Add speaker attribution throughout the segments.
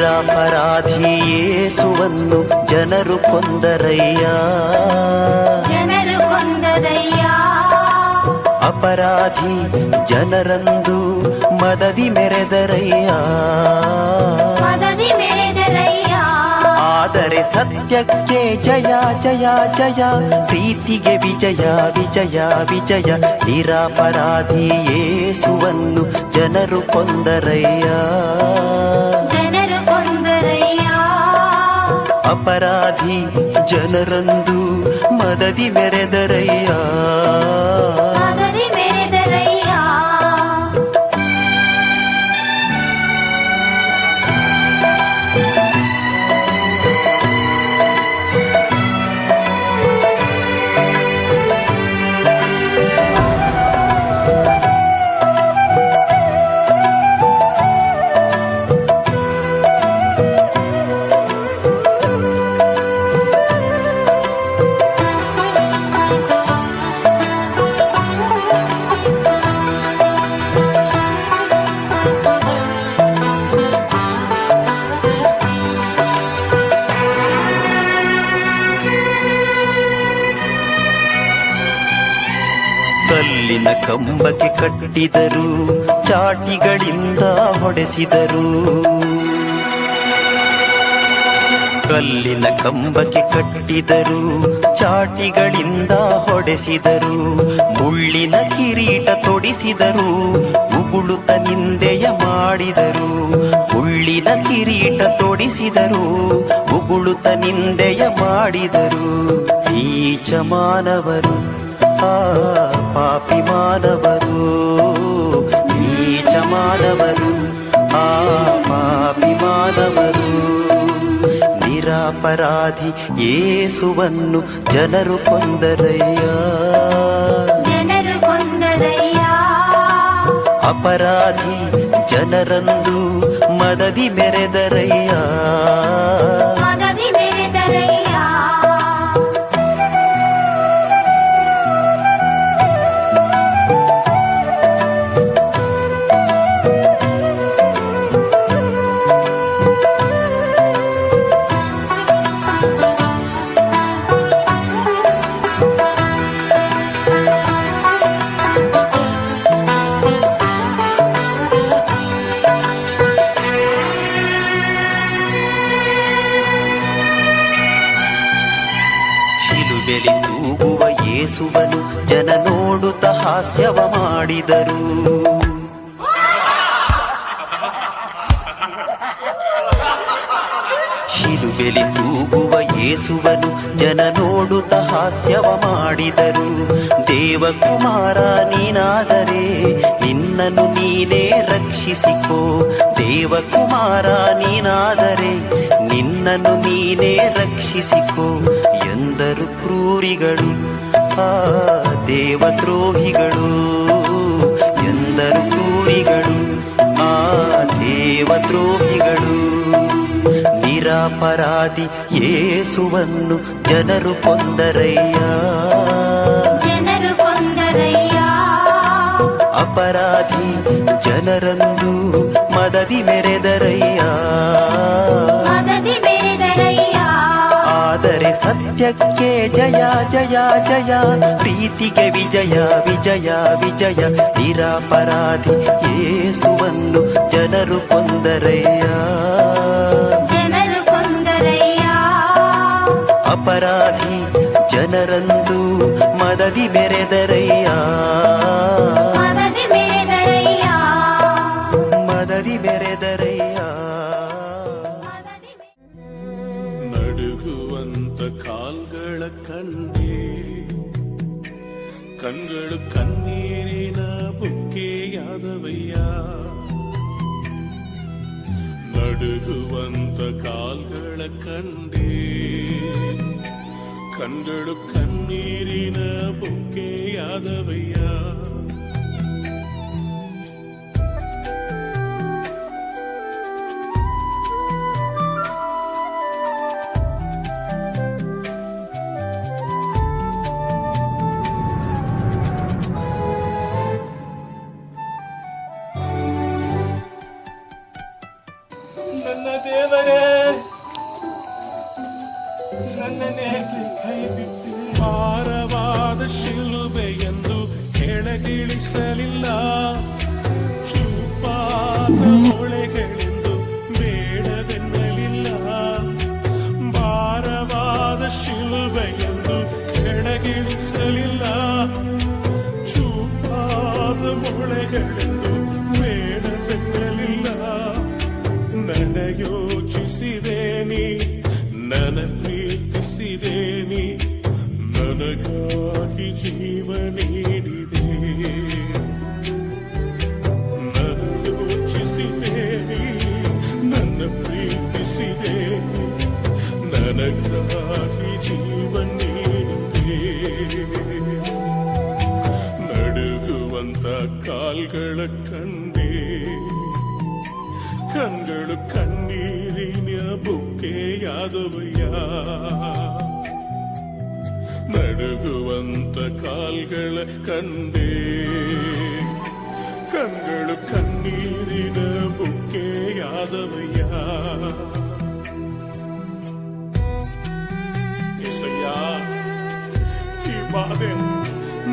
Speaker 1: ನಿರಪರಾಧಿ ಯೇಸುವನ್ನು ಜನರು ಕೊಂದರಯ್ಯ,
Speaker 2: ಜನರು ಕೊಂದರಯ್ಯ.
Speaker 1: ಅಪರಾಧಿ ಜನರಂದು ಮದದಿ ಮೆರೆದರಯ್ಯ,
Speaker 2: ಮದದಿ ಮೆರೆದರಯ್ಯ.
Speaker 1: ಆದರೆ ಸತ್ಯಕ್ಕೆ ಜಯ ಜಯ ಜಯ, ಪ್ರೀತಿಗೆ ವಿಜಯ ವಿಜಯ ವಿಜಯ. ನಿರಪರಾಧಿ ಯೇಸುವನ್ನು ಜನರು ಕೊಂದರಯ್ಯ,
Speaker 2: ಜನರು ಕೊಂದರಯ್ಯ.
Speaker 1: ಅಪರಾಧಿ ಜನರಂದು ಮದದಿ ಮೆರೆದರಯ್ಯ,
Speaker 2: ಮದದಿ ಮೆರೆದರಯ್ಯ. ಕಲ್ಲಿನ ಕಂಬಕ್ಕೆ ಕಟ್ಟಿದರು, ಚಾಟಿಗಳಿಂದ ಹೊಡೆಸಿದರು. ಕಲ್ಲಿನ ಕಂಬಕ್ಕೆ ಕಟ್ಟಿದರು, ಚಾಟಿಗಳಿಂದ ಹೊಡೆಸಿದರು. ಮುಳ್ಳಿನ ಕಿರೀಟ ತೊಡಿಸಿದರು, ಉಗುಳುತ್ತ ನಿಂದೆಯ ಮಾಡಿದರು. ಮುಳ್ಳಿನ ಕಿರೀಟ ತೊಡಿಸಿದರು, ಉಗುಳುತ್ತ ನಿಂದೆಯ ಮಾಡಿದರು. ನೀಚ ಮಾನವರು, ಪಾಪಿ ಮಾನವರು, ನೀಚ ಮಾನವರು, ಪಾಪಿ ಮಾನವರು. ನಿರಪರಾಧಿ ಯೇಸುವನ್ನು ಜನರು ಕೊಂದರಯ್ಯ, ಜನರು ಕೊಂದರಯ್ಯ.
Speaker 1: ಅಪರಾಧಿ ಜನರಂದು ಮದದಿ ಮೆರೆದರಯ್ಯ,
Speaker 2: ಮದದಿ ಮೆರೆದರಯ್ಯ. ಶಿಲುಬೆಲಿ ತೂಗುವ ಯೇಸುವನು ಜನ ನೋಡುತ್ತ ಹಾಸ್ಯವ ಮಾಡಿದರು. ಶಿಲುಬೆಲಿ ತೂಗುವ ಯೇಸುವನು ಜನ ನೋಡುತ್ತ ಹಾಸ್ಯವ ಮಾಡಿದರು. ದೇವಕುಮಾರ ನೀನಾದರೆ ನಿನ್ನನ್ನು ನೀನೇ ರಕ್ಷಿಸಿಕೋ, ದೇವಕುಮಾರ ನೀನಾದರೆ ನಿನ್ನನ್ನು ನೀನೇ ರಕ್ಷಿಸಿಕೋ ಎಂದರು ಕ್ರೂರಿಗಳು, ದೇವದ್ರೋಹಿಗಳು ಎಂದರು ಕ್ರೂರಿಗಳು, ದೇವದ್ರೋಹಿಗಳು. ನಿರಪರಾಧಿ ಯೇಸುವನ್ನು ಜನರು ಕೊಂದರಯ್ಯ, ಜನರು ಕೊಂದರಯ್ಯ.
Speaker 1: ಅಪರಾಧಿ ಜನರಂದು ಮದದಿ ಮೆರೆದರಯ್ಯ,
Speaker 2: ಮದದಿ ಮೆರೆದರಯ್ಯ.
Speaker 1: ಆದರೆ ಸತ್ಯಕ್ಕೆ ಜಯ ಜಯ ಜಯ, ಪ್ರೀತಿಗೆ ವಿಜಯ ವಿಜಯ ವಿಜಯ. ನಿರಪರಾಧಿ ಯೇಸುವನ್ನು ಜನರು ಕೊಂದರಯ್ಯ,
Speaker 2: ಜನರು ಕೊಂದರಯ್ಯ.
Speaker 1: ಅಪರಾಧಿ ಜನರಂದು ಮದದಿ ಮೆರೆದರಯ್ಯ,
Speaker 2: ಮದದಿ ಮೆರೆದರಯ್ಯ.
Speaker 1: ಮದದಿ ಮೆರೆದರಯ್ಯ.
Speaker 3: ನಡುಗುವಂತ ಕಾಲ್ಗಳ ಕಂಡೆ, ಕಣ್ಗಳು ಕಣ್ಣೀರಿನ ಬುಕ್ಕೆಯಾದವಯ್ಯ. ನಡುಗುವಂತ ಕಾಲ್ಗಳ ಕಂಡೆ, ಕಣ್ಗಳು ಕಣ್ಣೀರಿನ ಬುಕ್ಕೆಯಾದವಯ್ಯ.
Speaker 4: ನನ್ನ ದೇವ ದೇವರೇ ನನ್ನನ್ನೇಕೆ ಕೈ ಬಿಟ್ಟು
Speaker 3: ಭಾರವಾದ ಶಿಲುಬೆಯೆಂದು ಕೆಳಗಿಳಿಸಲಿಲ್ಲ, ಚೂಪಾದ ಮೊಳೆಗಳೆಂದು ಬೇಡವೆನ್ನಲಿಲ್ಲ. ಭಾರವಾದ ಶಿಲುಬೆಯೆಂದು ಕೆಳಗಿಳಿಸಲಿಲ್ಲ, ಚೂಪಾದ ಮೊಳೆಗಳೆಂದು ಬೇಡವೆನ್ನಲಿಲ್ಲ. ನನ್ನ ಯೋಚಿಸಿದೆ ನೀ, ನನ್ನ ಪ್ರೀತಿಸಿದೆ ನೀ, ನನಗಾಗಿ ಜೀವ ನೀಡಿದೆ. ನನ್ನ ಯೋಚಿಸಿದೆ ನೀ, ನನ್ನ ಪ್ರೀತಿಸಿದೆ ನೀ, ನನಗಾಗಿ ಜೀವ ನೀಡಿದೆ. ನಡುಗುವಂತ ಕಾಲ್ಗಳ ಕಂಡೆ, ಕಣ್ಗಳು ಕಣ್ಣೀರಿನ ಬುಕ್ಕೆಯಾದವಯ್ಯ. ನಡುಗುವಂತ ಕಾಲ್ಗಳ ಕಂಡೆ, ಕಣ್ಗಳು ಕಣ್ಣೀರಿನ ಬುಕ್ಕೆಯಾದವಯ್ಯ. ಏಸಯ್ಯ, ಈ ಬಾಧೆ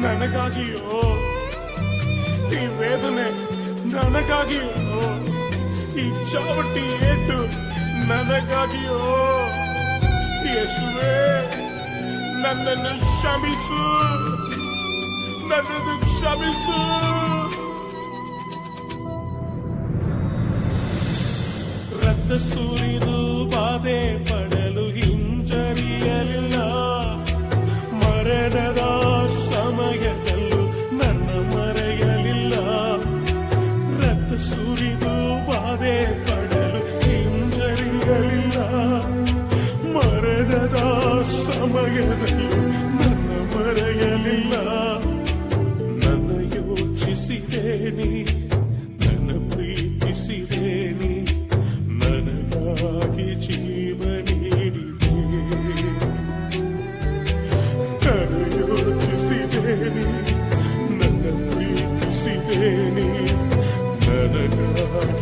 Speaker 3: ನನಗಾಗಿಯೋ, ಈ ವೇದನೆ ನನಗಾಗಿಯೋ, ಈ ಚಾವಟಿ ಏಟು ನನಗಾಗಿಯೋ. ಯೇಸುವೇ, ನನ್ನನ್ನು ಕ್ಷಮಿಸು, ನನ್ನನ್ನು ಕ್ಷಮಿಸು. ರಕ್ತ ಸುರಿದು ಬಾಧೆ ಪಡಲು ಹಿಂಜರಿಯಲಿಲ್ಲ, ಮರಣದ ಸಮಯದಲ್ಲೂ ನನ್ನ ಮರೆಯಲಿಲ್ಲ. ರಕ್ತ ಸುರಿದು ಬಾಧೆ ಪಡಲು ಹಿಂಜರಿಯಲಿಲ್ಲ, ಮರಣದ ಸಮಯದಲ್ಲೂ ನನ್ನ ಮರೆಯಲಿಲ್ಲ. ನನ್ನ ಯೋಚಿಸಿದೆ ನೀ, ನನ್ನ ಪ್ರೀತಿಸಿದೆ ನೀ, ನನಗಾಗಿ ಜೀವ ನೀಡಿದೆ. ನನ್ನ ಯೋಚಿಸಿದೆ ನೀ, ನನ್ನ ಪ್ರೀತಿಸಿದೆ ನೀ, ನನಗಾಗಿ